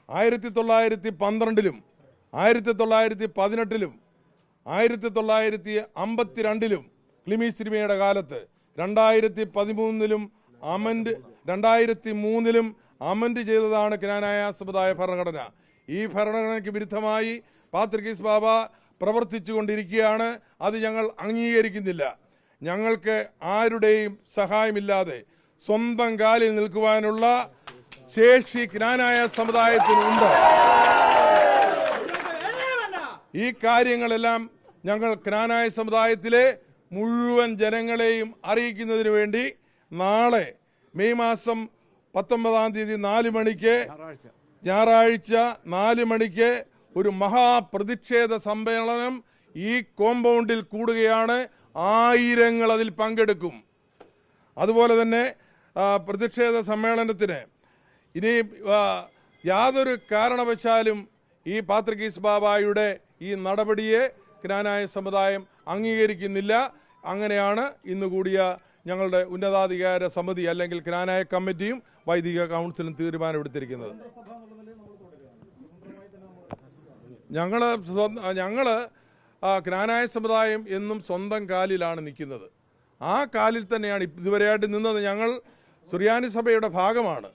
1912-ലും 1918-ലും 1952-ലും ക്ലിമീസ് തിരുമേനിയുടെ കാലത്ത് 2013-ലും 2003-ലും അമെൻഡ് ചെയ്തതാണ് ക്നാനായ സമുദായ ഭരണഘടന. ഈ ഭരണഘടനയ്ക്ക് വിരുദ്ധമായി പാത്രിക്കീസ് ബാബ പ്രവർത്തിച്ചുകൊണ്ടിരിക്കുകയാണ്. അത് ഞങ്ങൾ അംഗീകരിക്കുന്നില്ല. ഞങ്ങൾക്ക് ആരുടെയും സഹായമില്ലാതെ സ്വന്തം കാലിൽ നിൽക്കുവാനുള്ള ശേഷി ക്നാനായ സമുദായത്തിനുണ്ട്. ഈ കാര്യങ്ങളെല്ലാം ഞങ്ങൾ ക്നാനായ സമുദായത്തിലെ മുഴുവൻ ജനങ്ങളെയും അറിയിക്കുന്നതിന് വേണ്ടി നാളെ മെയ് മാസം 19-ാം തീയതി 4 മണിക്ക് ഞായറാഴ്ച 4 മണിക്ക് ഒരു മഹാപ്രതിഷേധ സമ്മേളനം ഈ കോമ്പൗണ്ടിൽ കൂടുകയാണ്. 1000 അതിൽ പങ്കെടുക്കും. അതുപോലെ തന്നെ പ്രതിഷേധ സമ്മേളനത്തിന് ഇനി യാതൊരു കാരണവശാലും ഈ പാത്രിക്കീസ് ബാബായുടെ ഈ നടപടിയെ ക്നാനായ സമുദായം അംഗീകരിക്കുന്നില്ല. അങ്ങനെയാണ് ഇന്ന് കൂടിയ ഞങ്ങളുടെ ഉന്നതാധികാര സമിതി അല്ലെങ്കിൽ ക്നാനായ കമ്മിറ്റിയും വൈദിക കൗൺസിലും തീരുമാനമെടുത്തിരിക്കുന്നത്. ഞങ്ങൾ ക്നാനായ സമുദായം എന്നും സ്വന്തം കാലിലാണ് നിൽക്കുന്നത്. ആ കാലിൽ തന്നെയാണ് ഇതുവരെയായിട്ട് നിന്നത്. ഞങ്ങൾ സുറിയാനി സഭയുടെ ഭാഗമാണ്.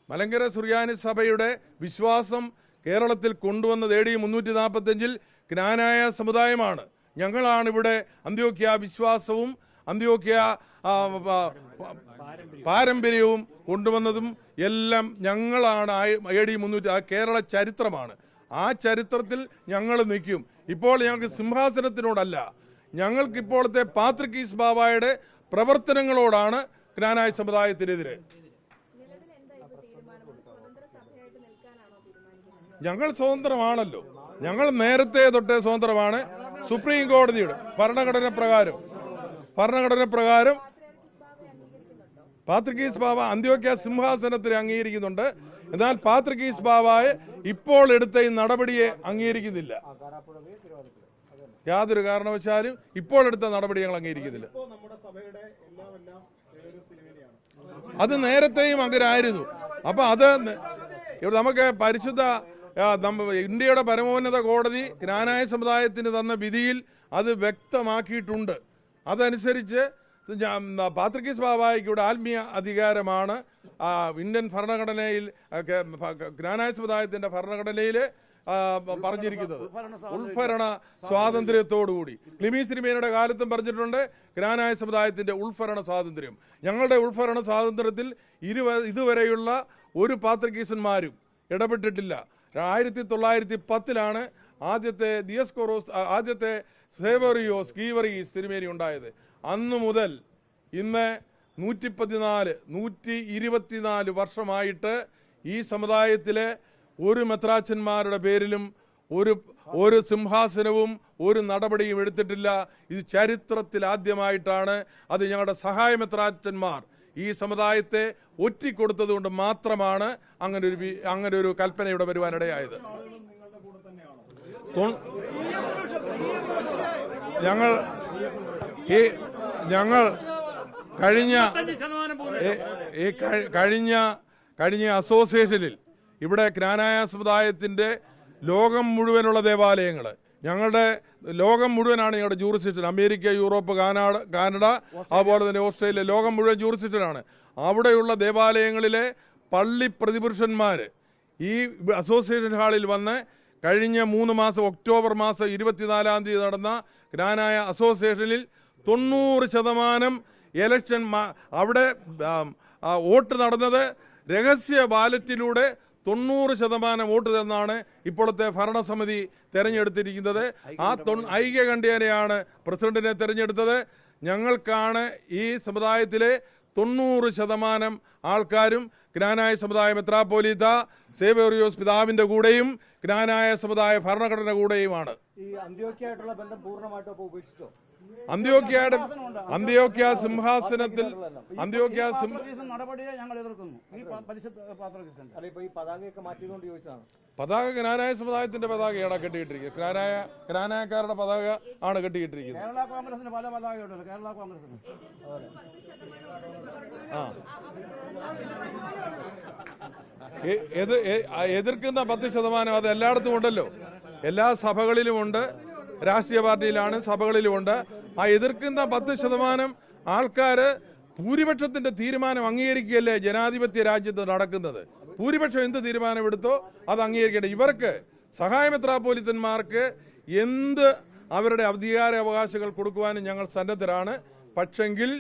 മലങ്കര സുറിയാനി സഭയുടെ വിശ്വാസം കേരളത്തിൽ കൊണ്ടുവന്നത് AD 345-ൽ ക്നാനായ സമുദായമാണ്. ഞങ്ങളാണ് ഇവിടെ അന്ത്യോക്യ വിശ്വാസവും അന്ത്യോക്യ പാരമ്പര്യവും കൊണ്ടുവന്നതും എല്ലാം ഞങ്ങളാണ്. AD 300 കേരള ചരിത്രമാണ്. ആ ചരിത്രത്തിൽ ഞങ്ങൾ നിൽക്കും. ഇപ്പോൾ ഞങ്ങൾക്ക് സിംഹാസനത്തിനോടല്ല, ഞങ്ങൾക്ക് ഇപ്പോഴത്തെ പാത്രിക്കീസ് ബാബായുടെ പ്രവർത്തനങ്ങളോടാണ് ക്നാനായ സമുദായത്തിനെതിരെ. ഞങ്ങൾ സ്വതന്ത്രമാണല്ലോ. ഞങ്ങൾ നേരത്തെ തൊട്ടേ സ്വതന്ത്രമാണ്. സുപ്രീം കോടതിയുടെ ഭരണഘടന പ്രകാരം പാത്രിക്കീസ് ബാബ അന്ത്യോക്യ സിംഹാസനത്തിന് അംഗീകരിക്കുന്നുണ്ട്. എന്നാൽ പാത്രിക്കീസ് ബാബയെ ഇപ്പോൾ എടുത്ത ഈ നടപടിയെ അംഗീകരിക്കുന്നില്ല. യാതൊരു കാരണവശാലും ഇപ്പോൾ എടുത്ത നടപടി ഞങ്ങൾ അംഗീകരിക്കുന്നില്ല. അത് നേരത്തെയും അങ്ങനായിരുന്നു. അപ്പൊ അത് ഇവിടെ നമുക്ക് പരിശുദ്ധ ഇന്ത്യയുടെ പരമോന്നത കോടതി ക്നാനായ സമുദായത്തിന് തന്ന വിധിയിൽ അത് വ്യക്തമാക്കിയിട്ടുണ്ട്. അതനുസരിച്ച് പാത്രിക്കീസ് ബാബായ്ക്ക് ഇവിടെ ആത്മീയ അധികാരമാണ് ഇന്ത്യൻ ഭരണഘടനയിൽ ക്നാനായ സമുദായത്തിന്റെ ഭരണഘടനയിൽ പറഞ്ഞിരിക്കുന്നത്. ഉൾഭരണ സ്വാതന്ത്ര്യത്തോടുകൂടി ക്ലിമീസ് തിരുമേനിയുടെ കാലത്തും പറഞ്ഞിട്ടുണ്ട് ക്നാനായ സമുദായത്തിന്റെ ഉൾഭരണ സ്വാതന്ത്ര്യം. ഞങ്ങളുടെ ഉൾഭരണ സ്വാതന്ത്ര്യത്തിൽ ഇതുവരെയുള്ള ഒരു പാത്രിക്കീസന്മാരും ഇടപെട്ടിട്ടില്ല. 1910-ലാണ് ആദ്യത്തെ സേവറിയോസ് ഗീവറീസ് തിരുമേനി ഉണ്ടായത്. അന്നു മുതൽ ഇന്ന് 124 വർഷമായിട്ട് ഈ സമുദായത്തിലെ ഒരു മെത്രാച്ചന്മാരുടെ പേരിലും ഒരു സിംഹാസനവും ഒരു നടപടിയും എടുത്തിട്ടില്ല. ഇത് ചരിത്രത്തിൽ ആദ്യമായിട്ടാണ്. അത് ഞങ്ങളുടെ സഹായ മെത്രാച്ചന്മാർ ഈ സമുദായത്തെ ഒറ്റിക്കൊടുത്തതുകൊണ്ട് മാത്രമാണ് അങ്ങനെ ഒരു കൽപ്പന ഇവിടെ വരുവാനിടയായത്. ഞങ്ങൾ കഴിഞ്ഞ അസോസിയേഷനിൽ ഇവിടെ ക്നാനായ സമുദായത്തിന്റെ ലോകം മുഴുവനുള്ള ദേവാലയങ്ങൾ ഞങ്ങളുടെ ലോകം മുഴുവനാണ് ഞങ്ങളുടെ ജൂറിസ്ഡിക്ഷൻ. അമേരിക്ക, യൂറോപ്പ്, കാനഡ, അതുപോലെ തന്നെ ഓസ്ട്രേലിയ, ലോകം മുഴുവൻ ജൂറിസ്ഡിക്ഷനാണ്. അവിടെയുള്ള ദേവാലയങ്ങളിലെ പള്ളി പ്രതിപുരുഷന്മാർ ഈ അസോസിയേഷൻ ഹാളിൽ വന്ന് കഴിഞ്ഞ 3 മാസം ഒക്ടോബർ മാസം 24-ാം തീയതി നടന്ന ക്നാനായ അസോസിയേഷനിൽ 90% ഇലക്ഷൻ അവിടെ വോട്ട് നടന്നത് രഹസ്യ ബാലറ്റിലൂടെ 90% വോട്ട് തന്നാണ് ഇപ്പോഴത്തെ ഭരണസമിതി തെരഞ്ഞെടുത്തിരിക്കുന്നത്. ആ ഐക്യകണ്ഠേനയാണ് പ്രസിഡന്റിനെ തെരഞ്ഞെടുത്തത്. ഞങ്ങൾക്കാണ് ഈ സമുദായത്തിലെ 90% ആൾക്കാരും ക്നാനായ സമുദായ മെത്രാപ്പോലീത്ത സേവേറിയോസ് പിതാവിന്റെ കൂടെയും ക്നാനായ സമുദായ ഭരണഘടന കൂടെയുമാണ്. അന്ത്യോക്യ സിംഹാസനത്തിൽ പതാക ക്നാനായ സമുദായത്തിന്റെ പതാകയാണ് കെട്ടിയിട്ടിരിക്കുന്നത്. ക്നാനായക്കാരുടെ പതാക ആണ് കെട്ടിയിട്ടിരിക്കുന്നത്. കേരള കോൺഗ്രസിന് പല പതാകയുണ്ടല്ലോ. കേരള കോൺഗ്രസിന് എതിർക്കുന്ന 10% അത് എല്ലായിടത്തും ഉണ്ടല്ലോ. എല്ലാ സഭകളിലുമുണ്ട്, രാഷ്ട്രീയ പാർട്ടിയിലാണ്, സഭകളിലുമുണ്ട്. ആ എതിർക്കുന്ന 10% ആൾക്കാർ ഭൂരിപക്ഷത്തിന്റെ തീരുമാനം അംഗീകരിക്കുകയല്ലേ ജനാധിപത്യ രാജ്യത്ത് നടക്കുന്നത്. ഭൂരിപക്ഷം എന്ത് തീരുമാനമെടുത്തോ അത് അംഗീകരിക്കട്ടെ. ഇവർക്ക് സഹായ മെത്രാപ്പോലീത്തന്മാർക്ക് എന്ത് അവരുടെ അധികാരാവകാശങ്ങൾ കൊടുക്കുവാനും ഞങ്ങൾ സന്നദ്ധരാണ്. പക്ഷെങ്കിൽ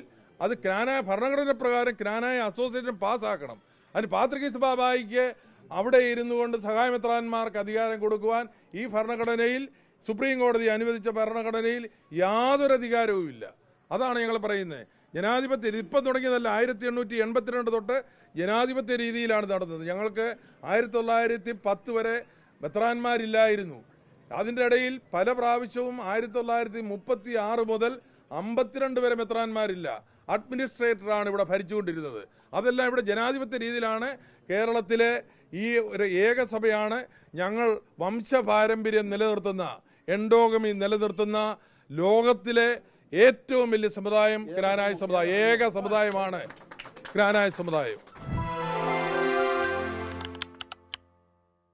അത് ക്നാനായ ഭരണഘടന പ്രകാരം ക്നാനായ അസോസിയേഷൻ പാസ്സാക്കണം. അതിന് പാത്രികീസ് ബാബായിക്ക് അവിടെ ഇരുന്നു കൊണ്ട് സഹായമെത്രാന്മാർക്ക് അധികാരം കൊടുക്കുവാൻ ഈ ഭരണഘടനയിൽ, സുപ്രീം കോടതി അനുവദിച്ച ഭരണഘടനയിൽ യാതൊരു അധികാരവും ഇല്ല. അതാണ് ഞങ്ങൾ പറയുന്നത്. ജനാധിപത്യ ഇപ്പം തുടങ്ങിയതല്ല, 1882 തൊട്ട് ജനാധിപത്യ രീതിയിലാണ് നടന്നത്. ഞങ്ങൾക്ക് 1910 വരെ മെത്രാന്മാരില്ലായിരുന്നു. അതിൻ്റെ ഇടയിൽ പല പ്രാവശ്യവും 1936 മുതൽ 52 വരെ മെത്രാന്മാരില്ല. അഡ്മിനിസ്ട്രേറ്ററാണ് ഇവിടെ ഭരിച്ചുകൊണ്ടിരുന്നത്. അതെല്ലാം ഇവിടെ ജനാധിപത്യ രീതിയിലാണ്. കേരളത്തിലെ ഈ ഒരു ഏകസഭയാണ് ഞങ്ങൾ വംശപാരമ്പര്യം നിലനിർത്തുന്ന, എൻഡോഗമി നിലനിർത്തുന്ന ലോകത്തിലെ ഏറ്റവും വലിയ സമുദായം ക്നാനായ സമുദായം. ഏക സമുദായമാണ് ക്നാനായ സമുദായം.